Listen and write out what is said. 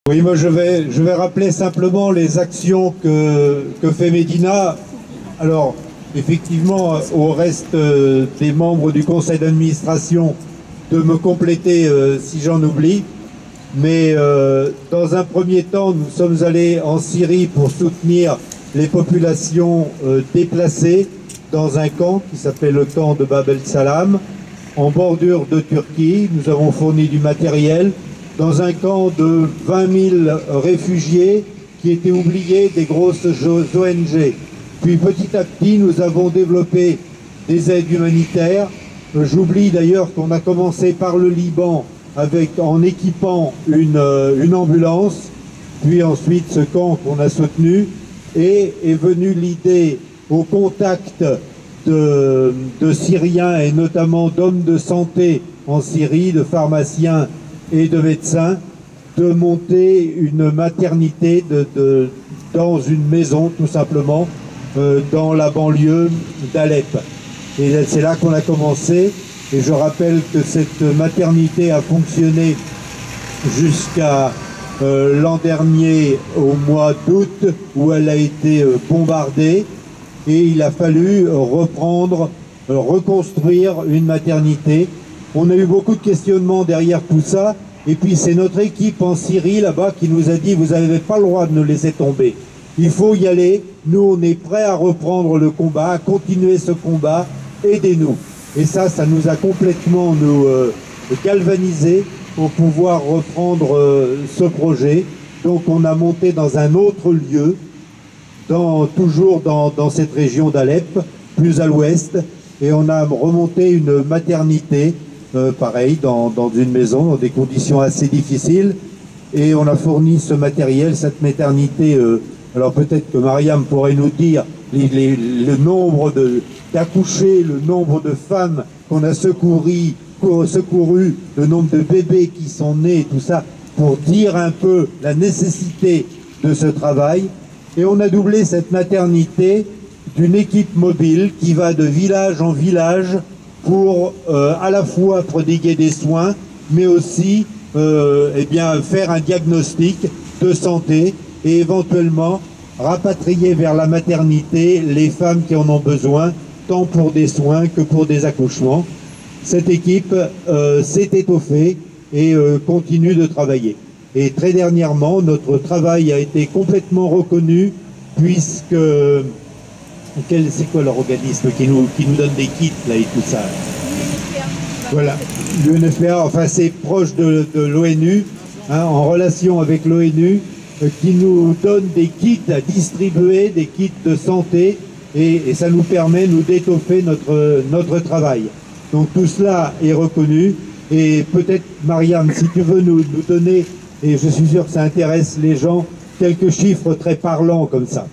Oui, moi je vais rappeler simplement les actions que fait Médina. Alors, effectivement, au reste des membres du conseil d'administration de me compléter si j'en oublie. Mais dans un premier temps, nous sommes allés en Syrie pour soutenir les populations déplacées dans un camp qui s'appelle le camp de Bab el-Salam, en bordure de Turquie. Nous avons fourni du matériel dans un camp de 20 000 réfugiés qui étaient oubliés des grosses ONG. Puis petit à petit, nous avons développé des aides humanitaires. J'oublie d'ailleurs qu'on a commencé par le Liban en équipant une ambulance, puis ensuite ce camp qu'on a soutenu, et est venue l'idée au contact de Syriens et notamment d'hommes de santé en Syrie, de pharmaciens et de médecins, de monter une maternité dans une maison tout simplement, dans la banlieue d'Alep. Et c'est là qu'on a commencé. Et je rappelle que cette maternité a fonctionné jusqu'à l'an dernier au mois d'août où elle a été bombardée et il a fallu reconstruire une maternité. On a eu beaucoup de questionnements derrière tout ça et puis c'est notre équipe en Syrie là-bas qui nous a dit vous n'avez pas le droit de nous laisser tomber. Il faut y aller, nous on est prêts à reprendre le combat, à continuer ce combat, aidez-nous. Et ça nous a complètement galvanisés pour pouvoir reprendre ce projet. Donc on a monté dans un autre lieu, toujours dans cette région d'Alep, plus à l'ouest, et on a remonté une maternité, pareil, dans une maison, dans des conditions assez difficiles, et on a fourni ce matériel, cette maternité. Alors peut-être que Mariam pourrait nous dire le nombre d'accouchés, le nombre de femmes qu'on a secouru, le nombre de bébés qui sont nés, tout ça, pour dire un peu la nécessité de ce travail. Et on a doublé cette maternité d'une équipe mobile qui va de village en village pour à la fois prodiguer des soins, mais aussi faire un diagnostic de santé et éventuellement rapatrier vers la maternité les femmes qui en ont besoin, tant pour des soins que pour des accouchements. Cette équipe s'est étoffée et continue de travailler. Et très dernièrement, notre travail a été complètement reconnu puisque... C'est quoi leur organisme qui nous donne des kits là et tout ça? Voilà, l'UNFPA, enfin c'est proche de l'ONU, hein, en relation avec l'ONU, qui nous donne des kits à distribuer, des kits de santé, et ça nous permet, nous, d'étoffer notre travail. Donc tout cela est reconnu, et peut-être, Mariam, si tu veux nous donner, et je suis sûr que ça intéresse les gens, quelques chiffres très parlants comme ça.